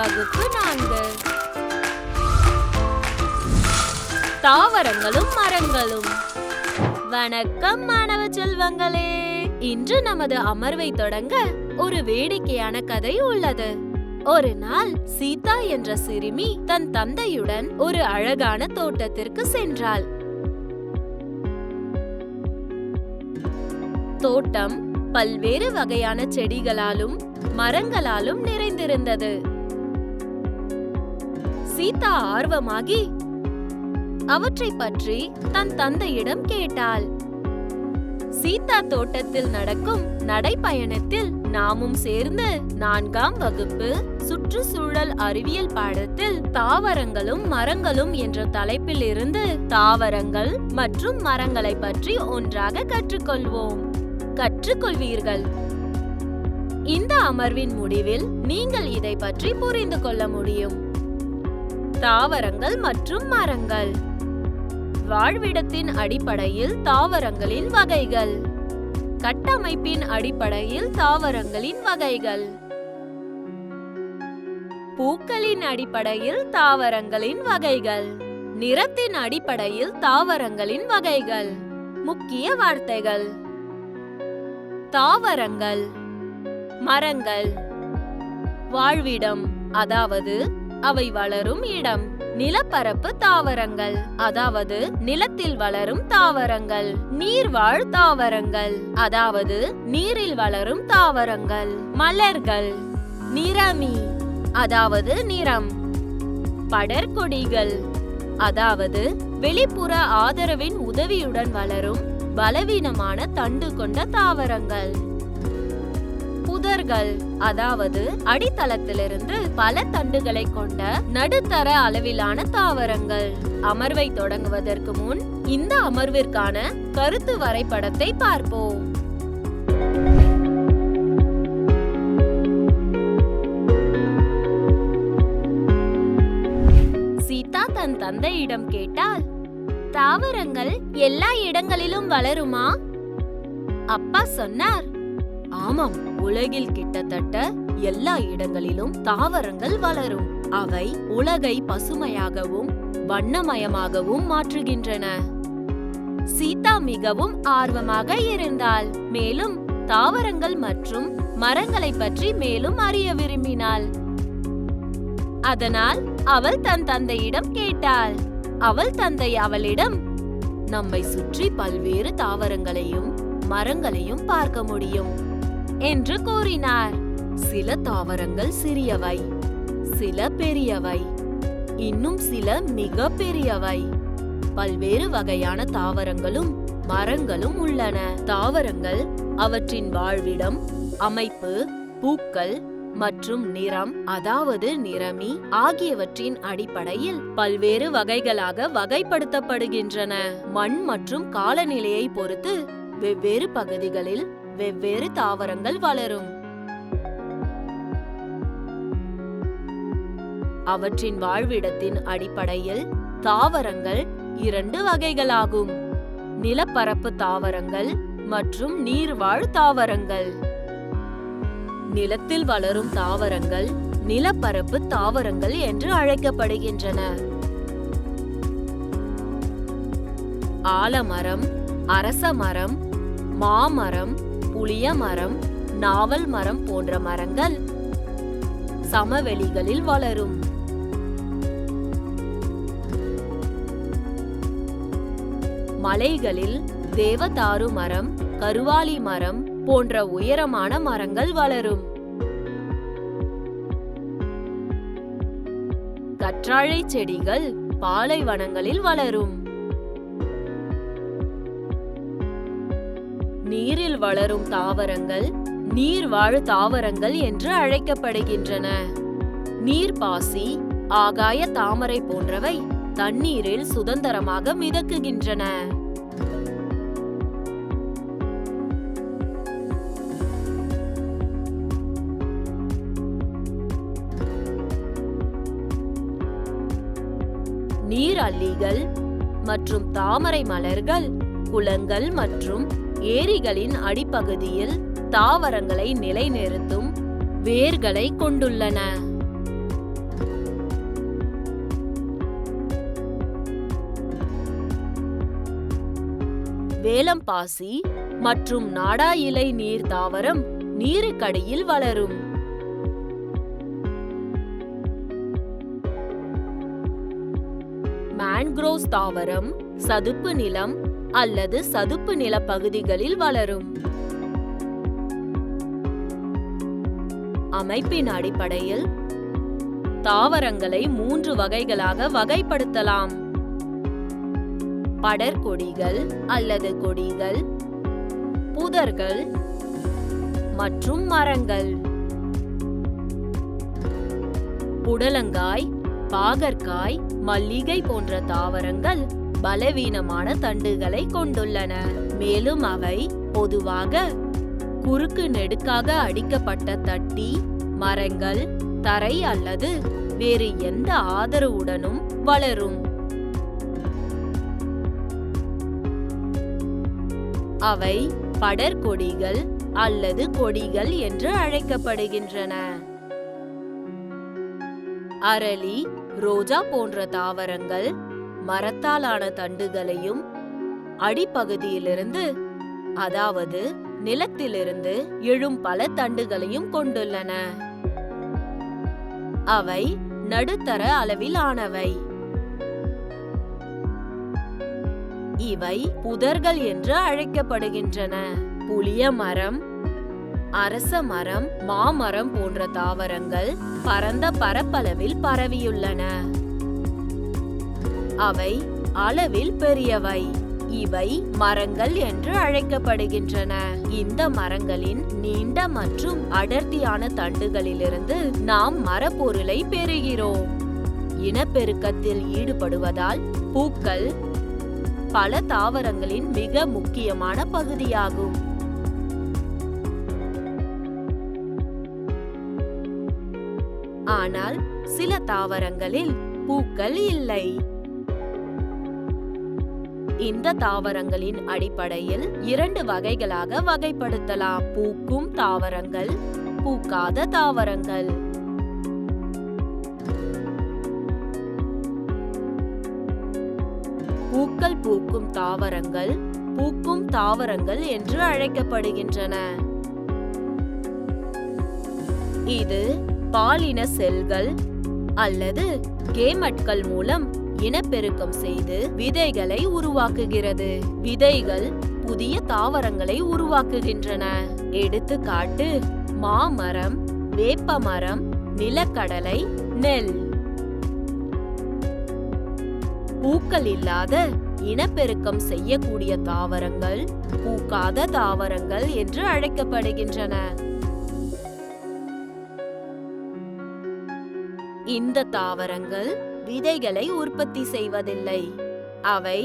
வகுப்பு 4. தாவரங்களும் மரங்களும். வணக்கம் மாணவ செல்வங்களே. இன்று நமது அமர்வை தொடங்க ஒரு வேடிக்கையான கதை உள்ளது. ஒரு நாள் சீதா என்ற சிறுமி தன் தந்தையுடன் ஒரு அழகான தோட்டத்திற்கு சென்றாள். தோட்டம் பல்வேறு வகையான செடிகளாலும் மரங்களாலும் நிறைந்திருந்தது. சீதா ஆர்வமாகி அவற்றை பற்றி தன் தந்தையிடம் கேட்டாள். சீதா தோட்டத்தில் நடக்கும் நடைப்பயணத்தில் நாமும் சேர்ந்து 4ஆம் வகுப்பு சுற்றுச்சூழல் அறிவியல் பாடத்தில் தாவரங்களும் மரங்களும் என்ற தலைப்பில் இருந்து தாவரங்கள் மற்றும் மரங்களை பற்றி ஒன்றாக கற்றுக்கொள்வீர்கள். இந்த அமர்வின் முடிவில் நீங்கள் இதை பற்றி புரிந்து கொள்ள முடியும். தாவரங்கள் மற்றும் மரங்கள். வாழ்விடத்தின் அடிப்படையில் தாவரங்களின் வகைகள். கட்டமைப்பின் அடிப்படையில் தாவரங்களின் வகைகள். பூக்களின் அடிப்படையில் தாவரங்களின் வகைகள். நிறத்தின் அடிப்படையில் தாவரங்களின் வகைகள். முக்கிய வார்த்தைகள்: தாவரங்கள், மரங்கள். வாழ்விடம், அதாவது அவை வளரும் இடம். நிலப்பரப்பு தாவரங்கள், அதாவது நிலத்தில் வளரும் தாவரங்கள். நீர்வாழ் தாவரங்கள், அதாவது நீரில் வளரும் தாவரங்கள். மலர்கள். நிறமி, அதாவது நிறம். படர்கொடிகள், அதாவது வெளிப்புற ஆதரவின் உதவியுடன் வளரும் பலவீனமான தண்டு கொண்ட தாவரங்கள். புதர்கள், அதாவது அடித்தளத்திலிருந்து பல தண்டுகளை கொண்ட நடுத்தர அளவிலான தாவரங்கள். அமர்வை தொடங்குவதற்கு முன் இந்த அமர்விற்கான கருத்து வரைபடத்தை பார்ப்போம். சீதா தன் தந்தையிடம் கேட்டாள், தாவரங்கள் எல்லா இடங்களிலும் வளருமா? அப்பா சொன்னார், ஆமாம், உலகில் கிட்டத்தட்ட எல்லா இடங்களிலும் தாவரங்கள் வளரும். அவை உலகை பசுமையாகவும் வண்ணமயமாகவும் மாற்றுகின்றன. சீதா மிகவும் ஆர்வமாக இருந்தாள். மேலும் தாவரங்கள் மற்றும் மரங்களை பற்றி மேலும் அறிய விரும்பினாள். அதனால் அவள் தன் தந்தையிடம் கேட்டாள். அவள் தந்தை அவளிடம், நம்மை சுற்றி பல்வேறு தாவரங்களையும் மரங்களையும் பார்க்க முடியும் என்று கூறினார். சில தாவரங்கள் சிறியவை, சில பெரியவை, இன்னும் சில மிக பெரியவை. பல்வேறு வகையான தாவரங்களும் மரங்களும் உள்ளன. தாவரங்கள் அவற்றின் வாழ்விடம், அமைப்பு, பூக்கள் மற்றும் நிறம், அதாவது நிறமி ஆகியவற்றின் அடிப்படையில் பல்வேறு வகைகளாக வகைப்படுத்தப்படுகின்றன. மண் மற்றும் காலநிலையை பொறுத்து வெவ்வேறு பகுதிகளில் வெவ்வேறு தாவரங்கள் வளரும். அவற்றின் வாழ்விடத்தின் அடிப்படையில் தாவரங்கள் 2 வகைகளாகும்: நிலப்பரப்பு தாவரங்கள் மற்றும் நீர்வாழ் தாவரங்கள். நிலத்தில் வளரும் தாவரங்கள் நிலப்பரப்பு தாவரங்கள் என்று அழைக்கப்படுகின்றன. ஆலமரம், அரச மரம், மாமரம், புளிய மரம், நாவல் மரம் போன்ற மரங்கள் சமவெளிகளில் வளரும். மலைகளில் தேவதாரு மரம், கருவாலி மரம் போன்ற உயரமான மரங்கள் வளரும். கற்றாழை செடிகள் பாலைவனங்களில் வளரும். நீரில் வளரும் தாவரங்கள் நீர்வாழ் தாவரங்கள் என்று அழைக்கப்படுகின்றன. நீர்ப்பாசி, ஆகாய தாமரை போன்றவை தண்ணீரில் சுதந்திரமாக மிதக்குகின்றன. நீரல்லிகள் மற்றும் தாமரை மலர்கள் குளங்கள் மற்றும் ஏரிகளின் அடிப்பகுதியில் தாவரங்களை நிலைநிறுத்தும் வேர்களை கொண்டுள்ளன. வேலம்பாசி மற்றும் நாடா இலை நீர் தாவரம் நீருக்கடியில் வளரும். மேன்க்ரோவ் தாவரம் சதுப்பு நிலம் அல்லது சதுப்பு நில பகுதிகளில் வளரும். அமைப்பின் அடிப்படையில் தாவரங்களை 3 வகைகளாக வகைப்படுத்தலாம். படர்கொடிகள் அல்லது கொடிகள், புதர்கள் மற்றும் மரங்கள். புடலங்காய், பாகற்காய், மல்லிகை போன்ற தாவரங்கள் பலவீனமான தண்டுகளை கொண்டுள்ளன. மேலும் அவை பொதுவாக குறுக்கு நெடுக்காக அடிக்கப்பட்ட தட்டி, மரங்கள், தரை அல்லது வேறு எந்த ஆதரவுடனும் வளரும். அவை படர்கொடிகள் அல்லது கொடிகள் என்று அழைக்கப்படுகின்றன. அரளி, ரோஜா போன்ற தாவரங்கள் மரத்தாலான தண்டுகளையும் அடிப்பகுதியிலிருந்து, அதாவது நிலத்திலிருந்து எழும் பல தண்டுகளையும் கொண்டுள்ளன. அவை நடுத்தர அளவிலானவை. இவை புதர்கள் என்று அழைக்கப்படுகின்றன. புளிய மரம், அரச மரம், மாமரம் போன்ற தாவரங்கள் பரந்த பரப்பளவில் பரவியுள்ளன. அவை அளவில் பெரியவை. இவை மரங்கள் என்று அழைக்கப்படுகின்றன. இந்த மரங்களின் நீண்ட மற்றும் அடர்த்தியான தண்டுகளிலிருந்து நாம் மரப்பொருளை பெறுகிறோம். இனப்பெருக்கத்தில் ஈடுபடுவதால் பூக்கள் பல தாவரங்களின் மிக முக்கியமான பகுதியாகும். ஆனால் சில தாவரங்களில் பூக்கள் இல்லை. இந்த தாவரங்களின் அடிப்படையில் 2 வகைகளாக வகைப்படுத்தலாம்: பூக்கும் தாவரங்கள், பூக்காத தாவரங்கள். பூக்கள் பூக்கும் தாவரங்கள் பூக்கும் தாவரங்கள் என்று அழைக்கப்படுகின்றன. இது பாலின செல்கள் அல்லது கேமெட்கள் மூலம் இனப்பெருக்கம் செய்து விதைகளை உருவாக்குகிறது. விதைகள் புதிய தாவரங்களை உருவாக்குகின்றன. எடுத்துக்காட்டு: மாமரம், வேப்பமரம், நிலக்கடலை, நெல். பூக்கள் இல்லாத இனப்பெருக்கம் செய்யக்கூடிய தாவரங்கள் பூக்காத தாவரங்கள் என்று அழைக்கப்படுகின்றன. இந்த தாவரங்கள் விதைகளை உற்பத்தி செய்வதில்லை. அவை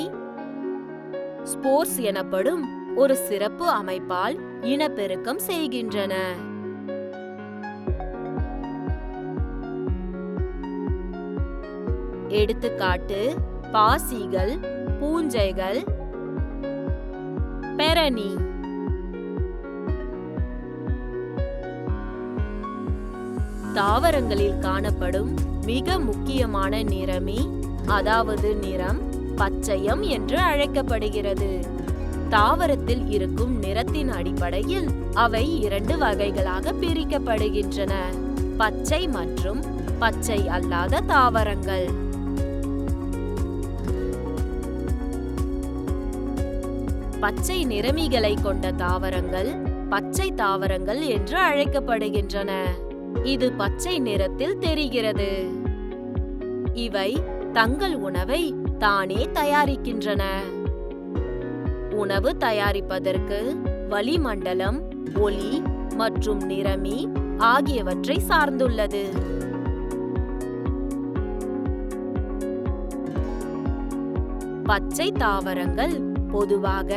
ஸ்போர்ஸ் எனப்படும் ஒரு சிறப்பு அமைப்பால் இனப்பெருக்கம் செய்கின்றன. எடுத்துக்காட்டு: பாசிகள், பூஞ்சைகள், பெரணி. தாவரங்களில் காணப்படும் மிக முக்கியமான நிறமி, அதாவது நிறம், பச்சையம் என்று அழைக்கப்படுகிறது. தாவரத்தில் இருக்கும் நிறத்தின் அடிப்படையில் அவை 2 வகைகளாக பிரிக்கப்படுகின்றன: பச்சை மற்றும் பச்சை அல்லாத தாவரங்கள். பச்சை நிறமிகளை கொண்ட தாவரங்கள் பச்சை தாவரங்கள் என்று அழைக்கப்படுகின்றன. இது பச்சை நிறத்தில் தெரிகிறது. இவை தங்கள் உணவை தானே தயாரிக்கின்றன. உணவு தயாரிப்பதற்கு வளிமண்டலம், ஒளி மற்றும் நிறமி ஆகியவற்றை சார்ந்துள்ளது. பச்சை தாவரங்கள் பொதுவாக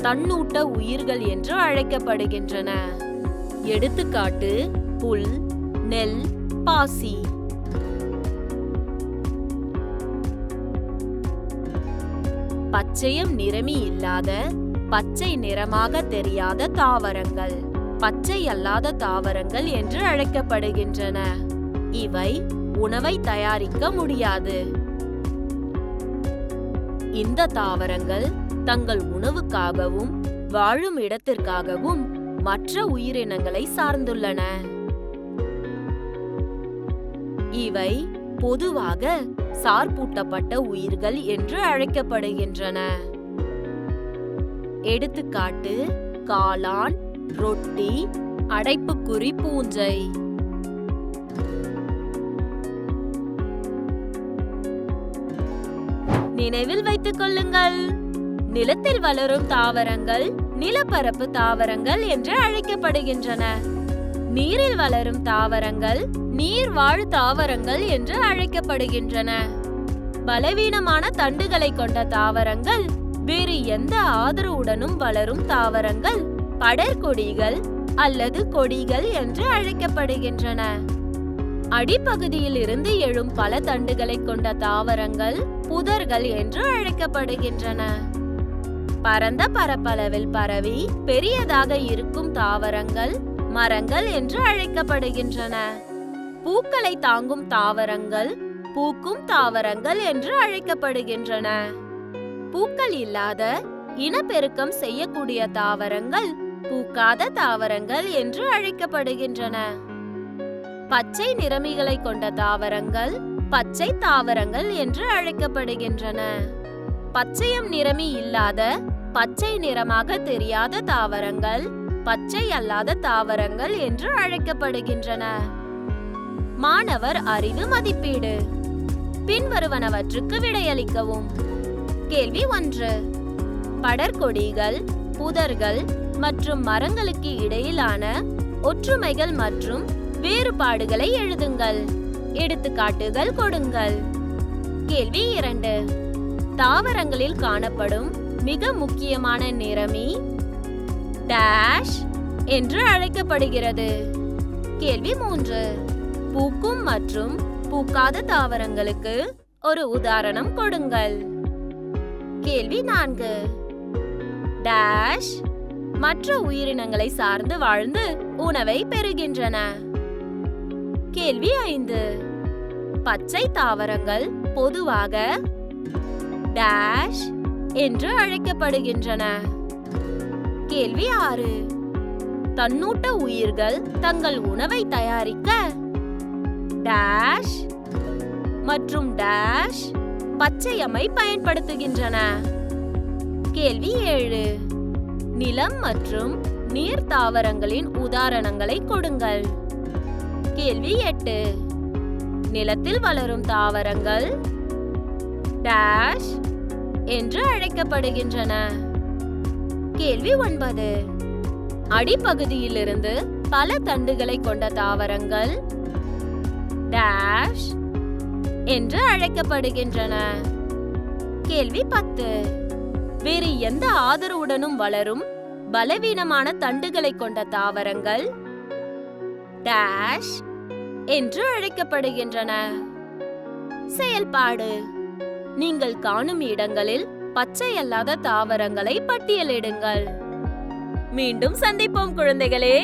தன்னூட்ட உயிர்கள் என்று அழைக்கப்படுகின்றன. எடுத்துக்காட்டு: புல், நெல், பாசி. பச்சையம் நிறமி இல்லாத, பச்சை நிறமாக தெரியாத தாவரங்கள் பச்சை அல்லாத தாவரங்கள் என்று அழைக்கப்படுகின்றன. இவை உணவை தயாரிக்க முடியாது. இந்த தாவரங்கள் தங்கள் உணவுக்காகவும் வாழும் இடத்திற்காகவும் மற்ற உயிரினங்களை சார்ந்துள்ளன. இவை பொதுவாக சார்பூட்டப்பட்ட உயிர்கள் என்று அழைக்கப்படுகின்றன. எடுத்துக்காட்டு: காளான், ரொட்டி, அடைப்புக்குறி பூஞ்சை. நினைவில் வைத்துக் கொள்ளுங்கள், நிலத்தில் வளரும் தாவரங்கள் நிலப்பரப்பு தாவரங்கள் என்று அழைக்கப்படுகின்றன. நீரில் வளரும் தாவரங்கள் நீர்வாழ் தாவரங்கள் என்று அழைக்கப்படுகின்றன. பலவீனமான தண்டுகளை கொண்ட தாவரங்கள், வேறு எந்த ஆதரவுடனும் வளரும் தாவரங்கள் படர்கொடிகள் அல்லது கொடிகள் என்று அழைக்கப்படுகின்றன. அடிப்பகுதியில் இருந்து எழும் பல தண்டுகளை கொண்ட தாவரங்கள் புதர்கள் என்று அழைக்கப்படுகின்றன. பரந்த பரப்பளவில் பரவி பெரியதாக இருக்கும் தாவரங்கள் மரங்கள் என்று அழைக்கப்படுகின்றன. பூக்களை தாங்கும் தாவரங்கள் பூக்கும் தாவரங்கள் என்று அழைக்கப்படுகின்றன. பூக்கள் இல்லாத இனப்பெருக்கம் செய்யக்கூடிய தாவரங்கள் பூக்காத தாவரங்கள் என்று அழைக்கப்படுகின்றன. பச்சை நிறமிகளை கொண்ட தாவரங்கள் பச்சை தாவரங்கள் என்று அழைக்கப்படுகின்றன. பச்சையம் நிறமி இல்லாத பச்சை நிறமாக தெரியாத தாவரங்கள் பச்சை அல்லாத தாவரங்கள் என்று அழைக்கப்படுகின்றன. மாணவர் அறிவு மதிப்பீடு. பின்வருவனவற்றுக்கு விடையளிக்கவும். கேள்வி 1. படர்கொடிகள், புதர்கள் மற்றும் மரங்களுக்கு இடையிலான ஒற்றுமைகள் மற்றும் வேறுபாடுகளை எழுதுங்கள். எடுத்துக்காட்டுகள் கொடுங்கள். கேள்வி 2. தாவரங்களில் காணப்படும் மிக முக்கியமான நிறமி டேஷ் என்று அழைக்கப்படுகிறது. கேள்வி 3. பூக்கும் மற்றும் பூக்காத தாவரங்களுக்கு ஒரு உதாரணம் கொடுங்கள். கேள்வி 4. டேஷ் மற்ற உயிரினங்களை சார்ந்து வாழ்ந்து உணவை பெறுகின்றன. கேள்வி 5. பச்சை தாவரங்கள் பொதுவாக டேஷ் என்று அழைக்கப்படுகின்றன. கேள்வி 6. தன்னூட்ட உயிர்கள் தங்கள் உணவை தயாரிக்க டேஷ் மற்றும் டேஷ் பச்சையமை பயன்படுத்துகின்றன. கேள்வி 7. நிலம் மற்றும் நீர் தாவரங்களின் உதாரணங்களை கொடுங்கள். கேள்வி 8. நிலத்தில் வளரும் தாவரங்கள் டேஷ் என்று அழைக்கப்படுகின்றன. கேள்வி 9. அடிப்பகுதியிலிருந்து பல தண்டுகளை கொண்ட தாவரங்கள் டேஷ் என்று அழைக்கப்படுகின்றன. கேள்வி 10. வேறு எந்த ஆதரவுடனும் வளரும் பலவீனமான தண்டுகளை கொண்ட தாவரங்கள் டேஷ் என்று அழைக்கப்படுகின்றன. செயல்பாடு. நீங்கள் காணும் இடங்களில் பச்சை அல்லாத தாவரங்களை பட்டியலிடுங்கள். மீண்டும் சந்திப்போம் குழந்தைகளே.